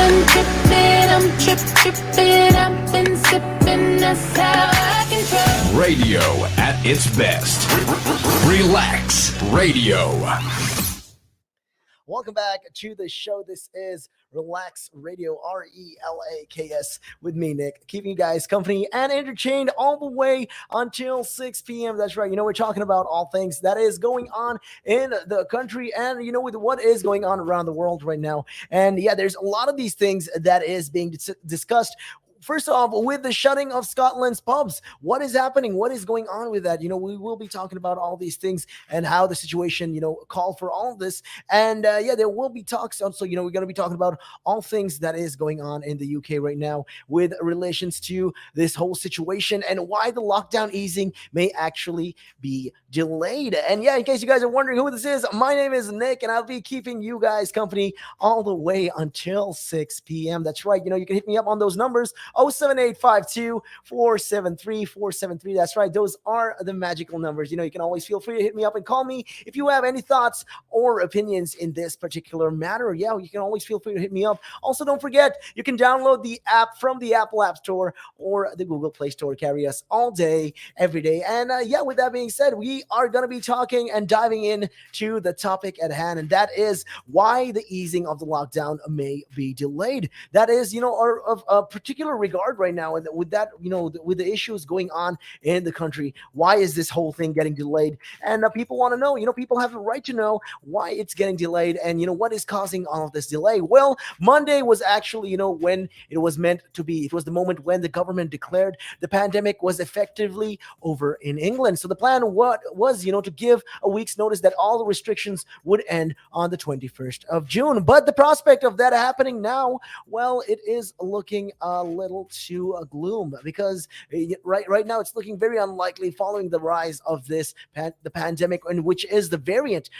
done tripping, I'm tripping, I've been sipping, that's how I control. Radio at its best. Relax Radio. Welcome back to the show. This is Relax Radio, Relaks, with me, Nick, keeping you guys company and entertained all the way until 6 p.m. That's right. We're talking about all things that is going on in the country and, with what is going on around the world right now. And yeah, there's a lot of these things that is being discussed. First off, with the shutting of Scotland's pubs, what is happening? What is going on with that? We will be talking about all these things and how the situation, called for all of this. And there will be talks also, we're going to be talking about all things that is going on in the UK right now with relations to this whole situation and why the lockdown easing may actually be delayed. And yeah, in case you guys are wondering who this is, my name is Nick and I'll be keeping you guys company all the way until 6 p.m. That's right. You can hit me up on those numbers. 07852 473 473. That's right. Those are the magical numbers. You can always feel free to hit me up and call me if you have any thoughts or opinions in this particular matter. Yeah, you can always feel free to hit me up. Also, don't forget, you can download the app from the Apple App Store or the Google Play Store. Carry us all day, every day. And with that being said, we are going to be talking and diving in to the topic at hand, and that is why the easing of the lockdown may be delayed. That is, of a particular regard right now, and with that, with the issues going on in the country, why is this whole thing getting delayed? And people want to know, people have a right to know why it's getting delayed and what is causing all of this delay. Well, Monday was actually when it was meant to be. It was the moment when the government declared the pandemic was effectively over in England. So the plan was to give a week's notice that all the restrictions would end on the 21st of June. But the prospect of that happening now, well, it is looking a little to a gloom, because right now it's looking very unlikely following the rise of this the pandemic, and which is the variant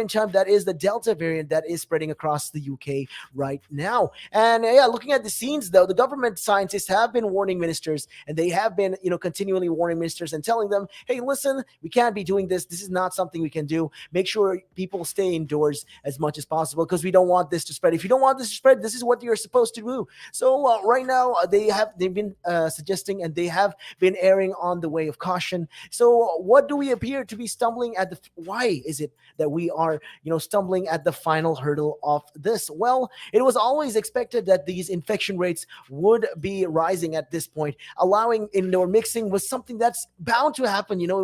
type that is the Delta variant that is spreading across the UK right now. And looking at the scenes though, the government scientists have been warning ministers, and they have been continually warning ministers and telling them, hey, listen, we can't be doing this. This is not something we can do. Make sure people stay indoors as much as possible, because we don't want this to spread. If you don't want this to spread, this is what you're supposed to do. So right now they've been suggesting, and they have been erring on the way of caution. So what do we appear to be stumbling at? Why is it that we are stumbling at the final hurdle of this? Well, it was always expected that these infection rates would be rising at this point. Allowing indoor mixing was something that's bound to happen. There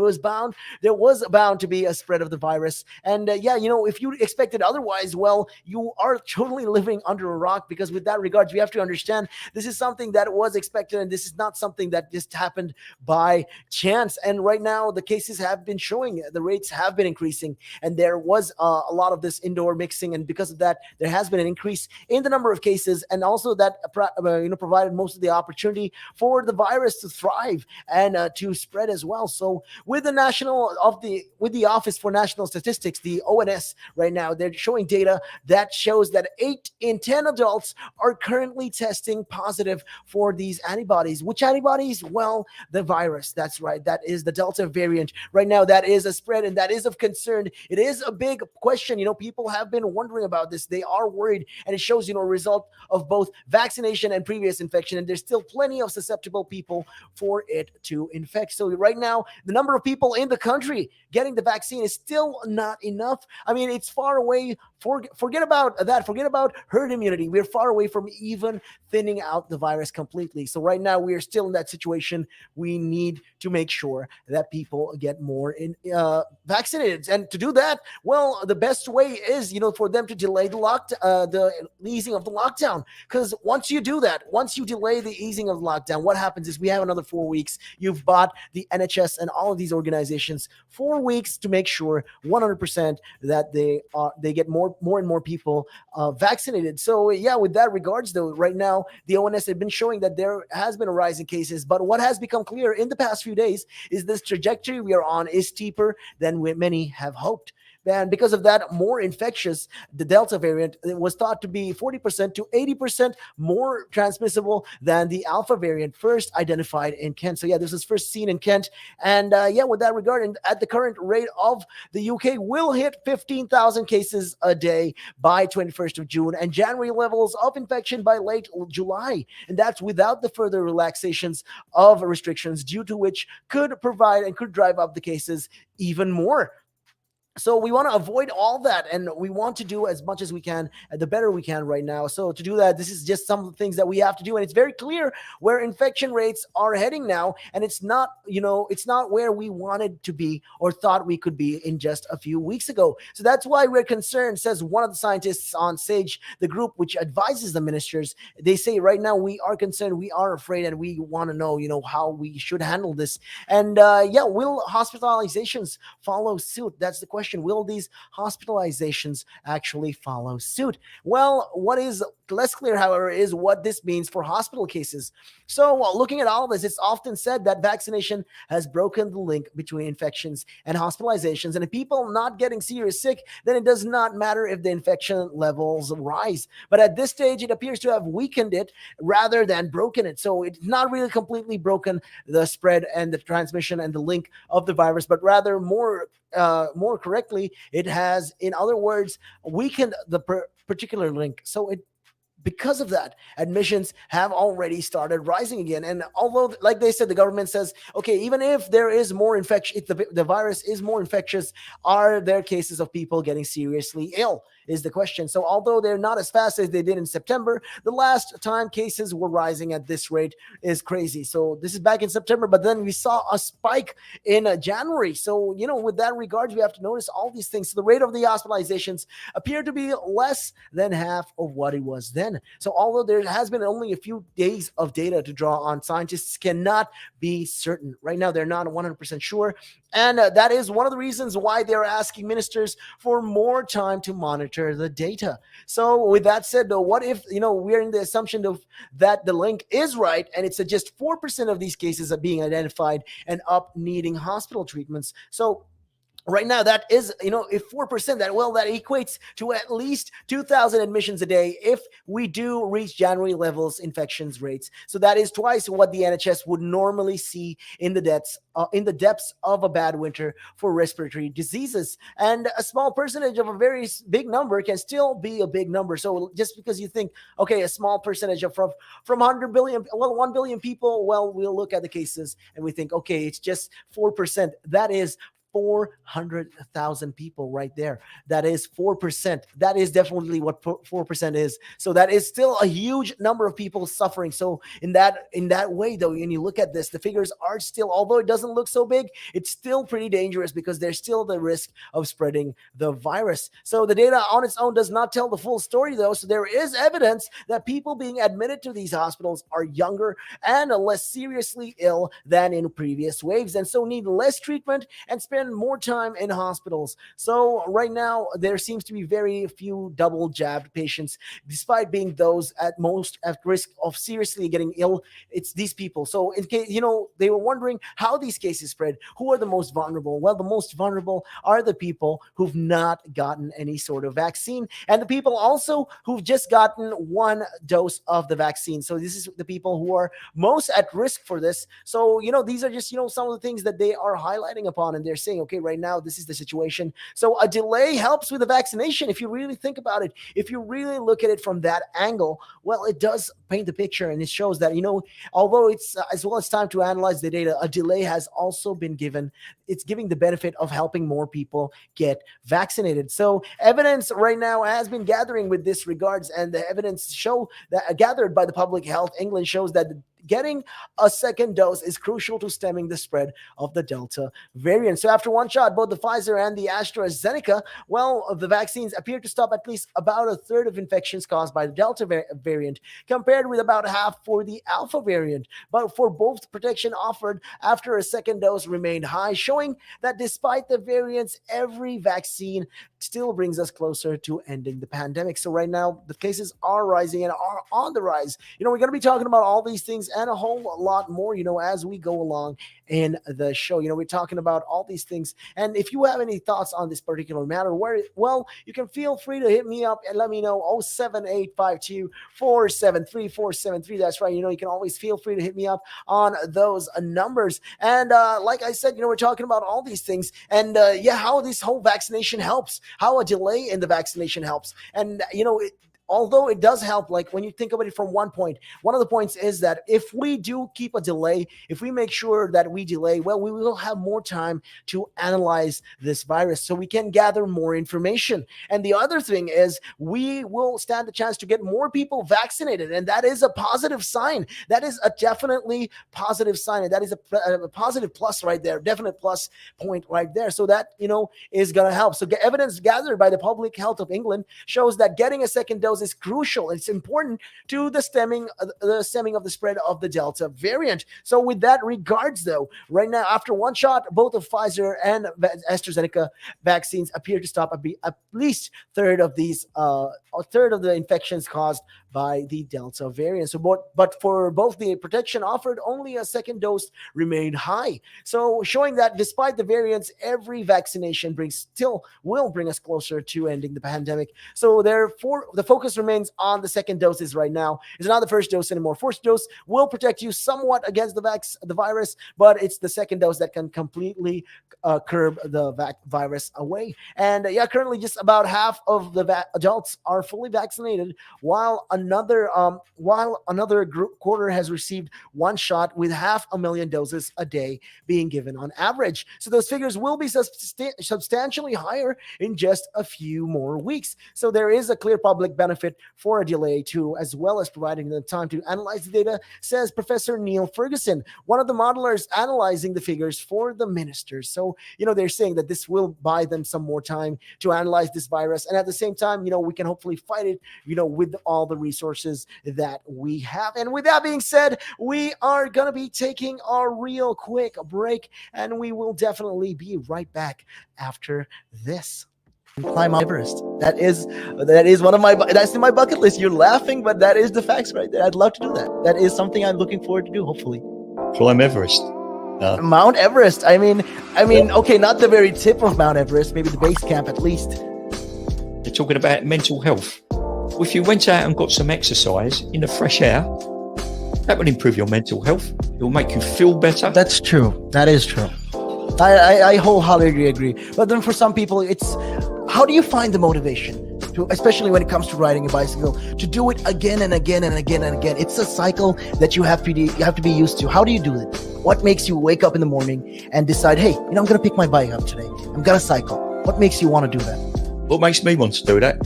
was bound to be a spread of the virus. And if you expected otherwise, well, you are totally living under a rock, because with that regards, we have to understand this is something that was expected, and this is not something that just happened by chance. And right now, the cases have been showing, the rates have been increasing, and there was a lot of this indoor mixing, and because of that, there has been an increase in the number of cases, and also that provided most of the opportunity for the virus to thrive and to spread as well. So with the Office for National Statistics, the ONS, right now, they're showing data that shows that 8 in 10 adults are currently testing positive for these antibodies. Which antibodies? Well, the virus. That's right. That is the Delta variant. Right now, that is a spread, and that is of concern. It is a big question. People have been wondering about this. They are worried, and it shows, a result of both vaccination and previous infection, and there's still plenty of susceptible people for it to infect. So right now, the number of people in the country getting the vaccine is still not enough. I mean, it's far away. Forget about that. Forget about herd immunity. We're far away from even thinning out the virus completely. So right now, we are still in that situation. We need to make sure that people get more vaccinated. And to do that, well, the best way is, for them to delay the easing of the lockdown. Because once you do that, once you delay the easing of the lockdown, what happens is we have another 4 weeks. You've bought the NHS and all of these organizations 4 weeks to make sure 100% that they get more and more people vaccinated. So with that regards though, right now, the ONS have been showing that there has been a rise in cases, but what has become clear in the past few days is this trajectory we are on is steeper than many have hoped. And because of that, more infectious, the Delta variant was thought to be 40% to 80% more transmissible than the Alpha variant first identified in Kent. So yeah, this was first seen in Kent. And yeah, with that regard, and at the current rate of the UK will hit 15,000 cases a day by 21st of June and January levels of infection by late July. And that's without the further relaxations of restrictions, due to which could provide and could drive up the cases even more. So we want to avoid all that, and we want to do as much as we can, and the better we can right now. So to do that, this is just some of the things that we have to do, and it's very clear where infection rates are heading now, and it's not, it's not where we wanted to be or thought we could be in just a few weeks ago. So that's why we're concerned, says one of the scientists on SAGE, the group which advises the ministers. They say right now we are concerned, we are afraid, and we want to know, how we should handle this. And yeah, will hospitalizations follow suit? That's the question. Will these hospitalizations actually follow suit? Well, what is less clear, however, is what this means for hospital cases. So, looking at all this, it's often said that vaccination has broken the link between infections and hospitalizations. And if people not getting serious sick, then it does not matter if the infection levels rise. But at this stage, it appears to have weakened it rather than broken it. So it's not really completely broken the spread and the transmission and the link of the virus, but rather more correctly, it has, in other words, weakened the particular link. So because of that, admissions have already started rising again. And although, like they said, the government says, okay, even if there is more infection, if the virus is more infectious, are there cases of people getting seriously ill? Is the question. So although they're not as fast as they did in September, the last time cases were rising at this rate is crazy. So this is back in September, but then we saw a spike in January. So, with that regards, we have to notice all these things. So the rate of the hospitalizations appear to be less than half of what it was then. So although there has been only a few days of data to draw on, scientists cannot be certain. Right now, they're not 100% sure. And that is one of the reasons why they're asking ministers for more time to monitor the data. So with that said, though, what if, we're in the assumption of that the link is right, and it's just 4% of these cases are being identified and up needing hospital treatments. So right now, that is, if 4%, that equates to at least 2,000 admissions a day if we do reach January levels infections rates. So that is twice what the NHS would normally see in the depths of a bad winter for respiratory diseases. And a small percentage of a very big number can still be a big number. So just because you think, okay, a small percentage of from 100 billion, 1 billion people, we'll look at the cases and we think, okay, it's just 4%. That is 400,000 people right there. That is 4%. That is definitely what 4% is. So that is still a huge number of people suffering. So in that way, though, when you look at this, the figures are still, although it doesn't look so big, it's still pretty dangerous because there's still the risk of spreading the virus. So the data on its own does not tell the full story, though. So there is evidence that people being admitted to these hospitals are younger and less seriously ill than in previous waves, and so need less treatment and spend more time in hospitals. So right now, there seems to be very few double jabbed patients, despite being those at most at risk of seriously getting ill. It's these people. So in case, they were wondering how these cases spread. Who are the most vulnerable? Well, the most vulnerable are the people who've not gotten any sort of vaccine, and the people also who've just gotten one dose of the vaccine. So this is the people who are most at risk for this. So, these are just, some of the things that they are highlighting upon, and they're saying, okay, right now, this is the situation. So a delay helps with the vaccination. If you really think about it, if you really look at it from that angle, well, it does paint the picture, and it shows that, although it's as well as time to analyze the data, a delay has also been given. It's giving the benefit of helping more people get vaccinated. So evidence right now has been gathering with this regards, and the evidence show that gathered by the Public Health England shows that getting a second dose is crucial to stemming the spread of the Delta variant. So after one shot, both the Pfizer and the AstraZeneca, the vaccines appear to stop at least about a third of infections caused by the Delta variant, compared with about half for the Alpha variant. But for both, protection offered after a second dose remained high, showing that despite the variants, every vaccine still brings us closer to ending the pandemic. So right now, the cases are rising and are on the rise. We're going to be talking about all these things and a whole lot more, as we go along in the show. We're talking about all these things. And if you have any thoughts on this particular matter, you can feel free to hit me up and let me know. 07852 473 That's right. You can always feel free to hit me up on those numbers. And like I said, we're talking about all these things and how this whole vaccination helps, how a delay in the vaccination helps. And, although it does help, like when you think about it from one of the points is that if we do keep a delay, if we make sure that we delay, well, we will have more time to analyze this virus so we can gather more information. And the other thing is we will stand a chance to get more people vaccinated. And that is a positive sign. That is a definitely positive sign. And that is a positive plus right there, definite plus point right there. So that, is going to help. So evidence gathered by the Public Health of England shows that getting a second dose is crucial. It's important to the stemming of the spread of the Delta variant. So with that regards, though, right now, after one shot, both of Pfizer and AstraZeneca vaccines appear to stop at least third of the infections caused by the Delta variant. So, but for both, the protection offered only a second dose remained high. So showing that despite the variants, every vaccination will bring us closer to ending the pandemic. So therefore, the focus remains on the second doses right now. It's not the first dose anymore. First dose will protect you somewhat against the virus, but it's the second dose that can completely curb the virus away. And currently just about half of the adults are fully vaccinated, while another quarter has received one shot, with 500,000 doses a day being given on average. So those figures will be substantially higher in just a few more weeks. So there is a clear public benefit for a delay too, as well as providing them time to analyze the data, says Professor Neil Ferguson, one of the modelers analyzing the figures for the ministers. So, they're saying that this will buy them some more time to analyze this virus. And at the same time, we can hopefully fight it, with all the resources that we have. And with that being said, we are going to be taking a real quick break, and we will definitely be right back after this. Climb Mount Everest. That is one of that's in my bucket list. You're laughing, but that is the facts right there. I'd love to do that. That is something I'm looking forward to do, hopefully. Climb Everest. Mount Everest. I mean, okay, not the very tip of Mount Everest, maybe the base camp at least. They're talking about mental health. Well, if you went out and got some exercise in the fresh air, that would improve your mental health. It will make you feel better. That's true. That is true. I wholeheartedly agree. But then for some people, it's how do you find the motivation to, especially when it comes to riding a bicycle, to do it again and again and again and again? It's a cycle that you have to be used to. How do you do it? What makes you wake up in the morning and decide, hey, I'm going to pick my bike up today. I'm going to cycle. What makes you want to do that? What makes me want to do that?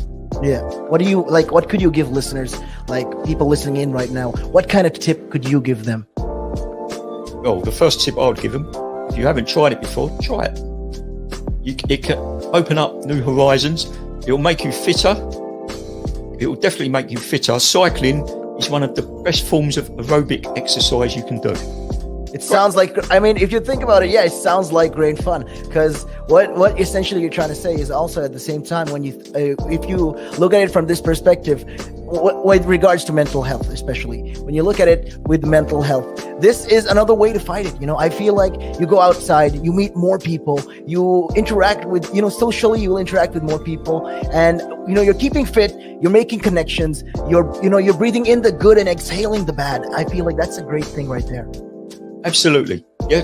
Yeah. What do you like? What could you give listeners, like people listening in right now? What kind of tip could you give them? Well, the first tip I would give them, if you haven't tried it before, try it. It can open up new horizons. It will make you fitter. It will definitely make you fitter. Cycling is one of the best forms of aerobic exercise you can do. It sounds like, if you think about it, it sounds like great fun. Because what essentially you're trying to say is also at the same time, when if you look at it from this perspective, with regards to mental health, especially when you look at it with mental health, this is another way to fight it. I feel like you go outside, you meet more people, you interact with, socially, you'll interact with more people, and you're keeping fit, you're making connections, you're breathing in the good and exhaling the bad. I feel like that's a great thing right there. Absolutely. Yeah,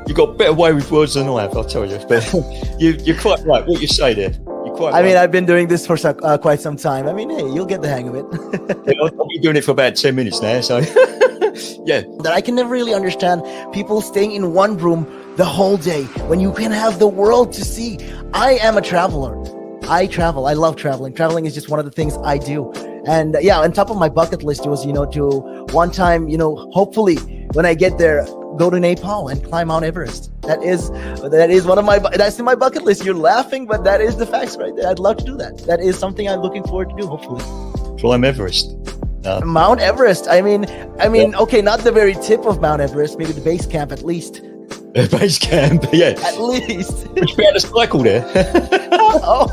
you got a better way with words than I have, I'll tell you. But you're quite right. What you say there. You're quite right. I've been doing this for quite some time. Hey, you'll get the hang of it. I've been doing it for about 10 minutes now, so yeah. That I can never really understand people staying in one room the whole day when you can have the world to see. I am a traveler. I travel. I love traveling. Traveling is just one of the things I do. And on top of my bucket list was, to one time, hopefully when I get there, go to Nepal and climb Mount Everest. That is one of that's in my bucket list. You're laughing, but that is the facts right there. I'd love to do that. That is something I'm looking forward to do, hopefully. Climb Everest. Mount Everest. Okay, not the very tip of Mount Everest, maybe the base camp at least. Base camp, yeah. At least. Would you be able to cycle there? Oh.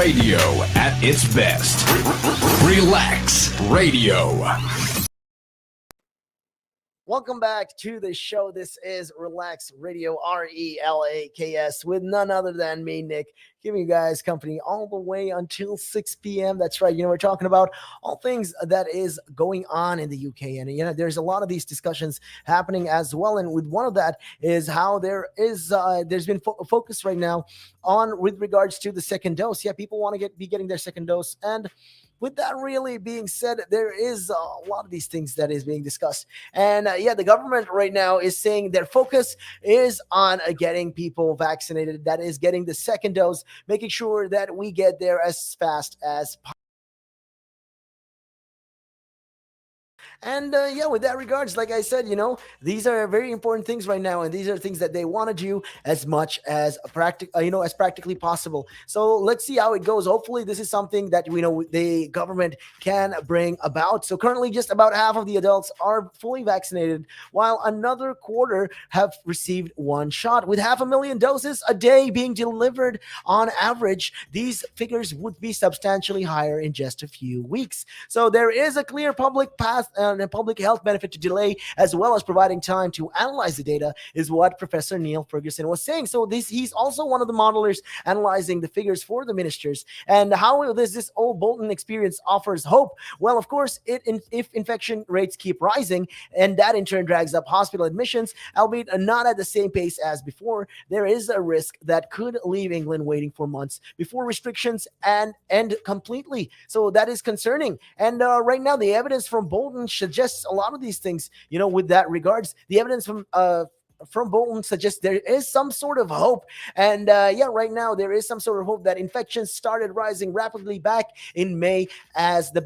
Radio at its best. Relax Radio. Welcome back to the show. This is Relax Radio, Relaks, with none other than me, Nick, giving you guys company all the way until 6 p.m. That's right. We're talking about all things that is going on in the UK. And, there's a lot of these discussions happening as well. And with one of that is how there's been focus right now on with regards to the second dose. Yeah, people want to be getting their second dose. And with that really being said, there is a lot of these things that is being discussed. And the government right now is saying their focus is on getting people vaccinated, that is getting the second dose, making sure that we get there as fast as possible. And with that regards, like I said, these are very important things right now, and these are things that they want to do as much as as practically possible. So let's see how it goes. Hopefully, this is something that the government can bring about. So currently, just about half of the adults are fully vaccinated, while another quarter have received one shot. With 500,000 doses a day being delivered on average, these figures would be substantially higher in just a few weeks. So there is a clear public path and a public health benefit to delay, as well as providing time to analyze the data, is what Professor Neil Ferguson was saying. So he's also one of the modelers analyzing the figures for the ministers. And how this old Bolton experience offers hope? Well, of course, if infection rates keep rising, and that in turn drags up hospital admissions, albeit not at the same pace as before, there is a risk that could leave England waiting for months before restrictions end completely. So that is concerning. And right now, the evidence from Bolton suggests a lot of these things, with that regards. The evidence from Bolton suggests there is some sort of hope. And right now there is some sort of hope that infections started rising rapidly back in May as the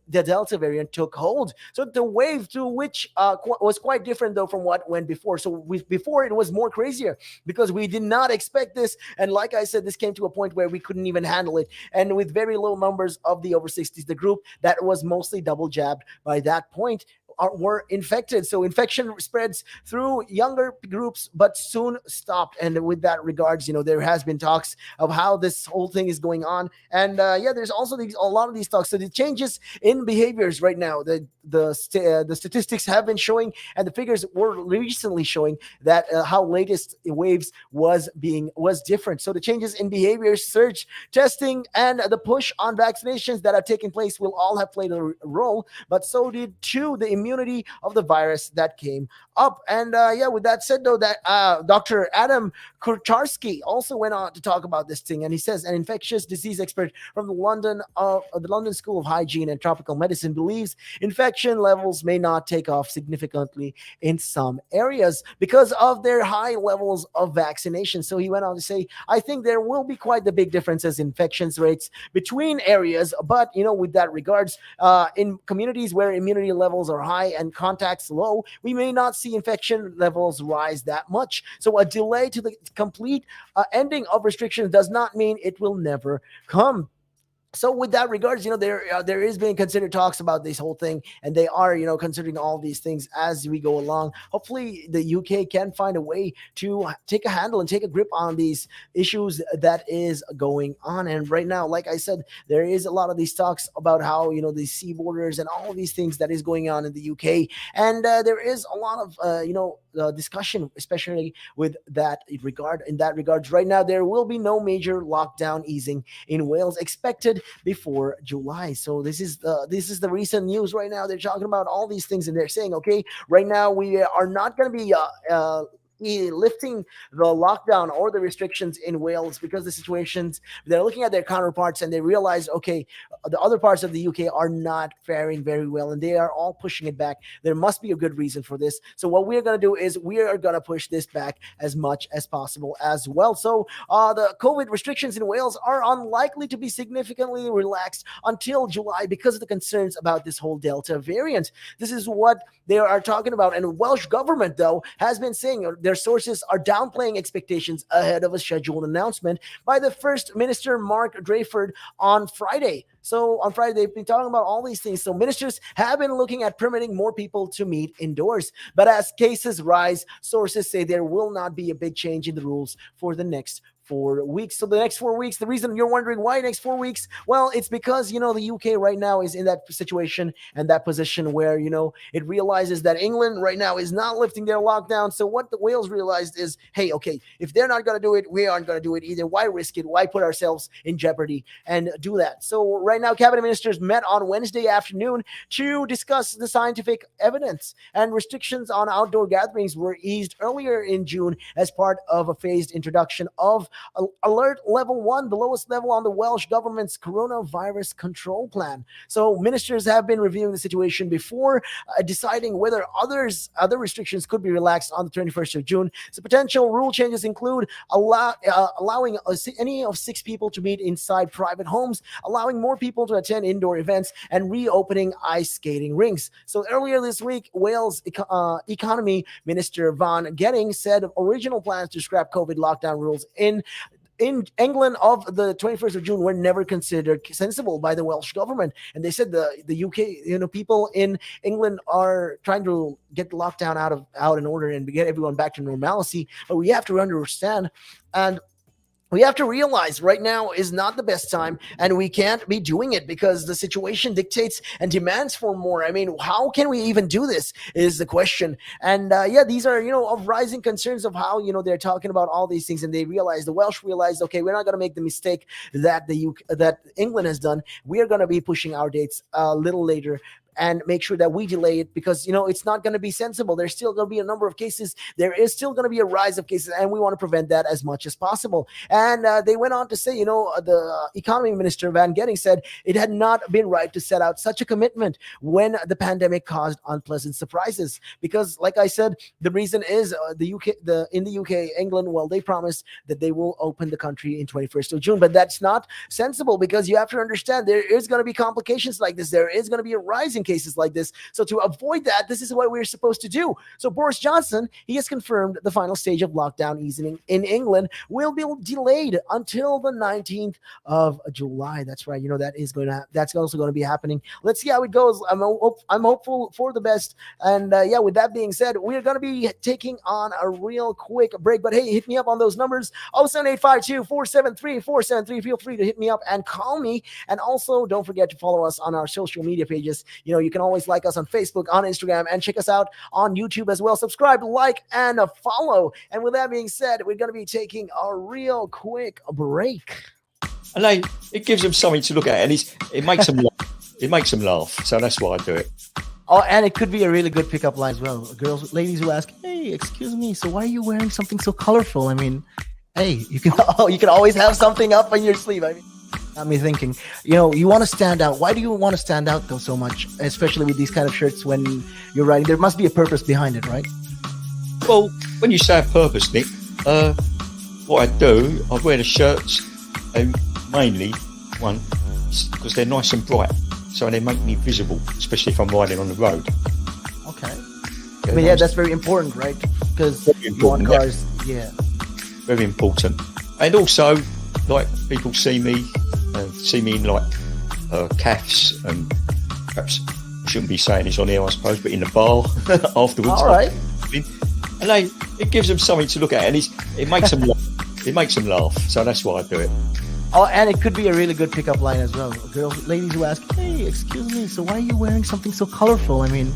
Delta variant took hold. So the wave to which was quite different though from what went before. So before it was more crazier because we did not expect this. And like I said, this came to a point where we couldn't even handle it. And with very low numbers of the over 60s, the group that was mostly double jabbed by that point were infected. So infection spreads through younger groups, but soon stopped. And with that regards, there has been talks of how this whole thing is going on. And there's also a lot of these talks. So the changes in behaviors right now, the statistics have been showing, and the figures were recently showing that how latest waves was different. So the changes in behaviors, surge testing, and the push on vaccinations that are taking place will all have played a role, but so did too the immunity of the virus that came up. And with that said, though, that Dr. Adam Kurcharski also went on to talk about this thing, and he says an infectious disease expert from the London School of Hygiene and Tropical Medicine believes infection levels may not take off significantly in some areas because of their high levels of vaccination. So he went on to say, I think there will be quite the big differences in infections rates between areas, but with that regards, in communities where immunity levels are high and contacts low, we may not see infection levels rise that much. So a delay to the complete ending of restrictions does not mean it will never come. So with that regards, there is being considered talks about this whole thing, and they are, considering all these things as we go along. Hopefully the UK can find a way to take a handle and take a grip on these issues that is going on. And right now, like I said, there is a lot of these talks about how, the sea borders and all of these things that is going on in the UK. And there is a lot of, discussion, especially with that regards. Right now, there will be no major lockdown easing in Wales expected before July. So this is the recent news right now. They're talking about all these things, and they're saying, okay, right now we are not going to be lifting the lockdown or the restrictions in Wales because the situations, they're looking at their counterparts and they realize, okay, the other parts of the UK are not faring very well and they are all pushing it back. There must be a good reason for this. So what we're going to do is we are going to push this back as much as possible as well. So the COVID restrictions in Wales are unlikely to be significantly relaxed until July because of the concerns about this whole Delta variant. This is what they are talking about. And the Welsh government, though, has been saying their sources are downplaying expectations ahead of a scheduled announcement by the First Minister Mark Drayford on Friday. So on Friday, they've been talking about all these things. So ministers have been looking at permitting more people to meet indoors. But as cases rise, sources say there will not be a big change in the rules for the next for weeks. So the next 4 weeks, the reason you're wondering why next 4 weeks, well, it's because, the UK right now is in that situation and that position where, it realizes that England right now is not lifting their lockdown. So what the Wales realized is, hey, okay, if they're not going to do it, we aren't going to do it either. Why risk it? Why put ourselves in jeopardy and do that? So right now, cabinet ministers met on Wednesday afternoon to discuss the scientific evidence, and restrictions on outdoor gatherings were eased earlier in June as part of a phased introduction of Alert Level 1, the lowest level on the Welsh government's coronavirus control plan. So ministers have been reviewing the situation before deciding whether other restrictions could be relaxed on the 21st of June. So potential rule changes include allowing any of 6 people to meet inside private homes, allowing more people to attend indoor events, and reopening ice skating rinks. So earlier this week, Wales Economy Minister Van Getting said original plans to scrap COVID lockdown rules in England of the 21st of June were never considered sensible by the Welsh government. And they said the UK, people in England are trying to get the lockdown out in order and get everyone back to normalcy. But we have to understand, and we have to realize right now is not the best time, and we can't be doing it because the situation dictates and demands for more. I mean, how can we even do this is the question. And these are, of rising concerns of how, they're talking about all these things, and the Welsh realized, okay, we're not going to make the mistake that that England has done. We are going to be pushing our dates a little later and make sure that we delay it because, it's not going to be sensible. There's still going to be a number of cases. There is still going to be a rise of cases, and we want to prevent that as much as possible. And they went on to say, the economy minister, Van Getting, said it had not been right to set out such a commitment when the pandemic caused unpleasant surprises. Because, like I said, the reason is in the UK, England, well, they promised that they will open the country in 21st of June. But that's not sensible because you have to understand there is going to be complications like this. There is going to be a rise in cases like this. So to avoid that, this is what we're supposed to do. So Boris Johnson, he has confirmed the final stage of lockdown easing in England will be delayed until the 19th of July. That's right. That's also going to be happening. Let's see how it goes. I'm hopeful for the best. And with that being said, we're going to be taking on a real quick break. But hey, hit me up on those numbers. 07852-473-473. Feel free to hit me up and call me. And also don't forget to follow us on our social media pages. You can always like us on Facebook, on Instagram, and check us out on YouTube as well. Subscribe, like, and follow. And with that being said, we're going to be taking a real quick break. And it gives them something to look at, and it makes them laugh. It makes them laugh. So that's why I do it. Oh, and it could be a really good pickup line as well. Ladies who ask, hey, excuse me, so why are you wearing something so colorful? I mean, hey, you can always have something up on your sleeve. I mean, got me thinking, you want to stand out. Why do you want to stand out though so much, especially with these kind of shirts when you're riding? There must be a purpose behind it, right? Well, when you say a purpose, Nick, what I do, I wear the shirts mainly, one, because they're nice and bright, so they make me visible, especially if I'm riding on the road. Okay. That's very important, right? Because you want cars, very important. And also, like, people see me in like calves, and perhaps I shouldn't be saying this on here, I suppose, but in the bar afterwards. All right. And it gives them something to look at, and it makes them laugh. It makes them laugh. So that's why I do it. Oh, and it could be a really good pickup line as well. Ladies who ask, hey, excuse me, so why are you wearing something so colorful? I mean,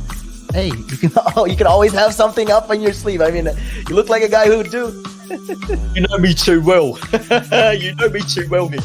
hey, you can always have something up on your sleeve. I mean, you look like a guy who would do. You know me too well. You know me too well, Nick.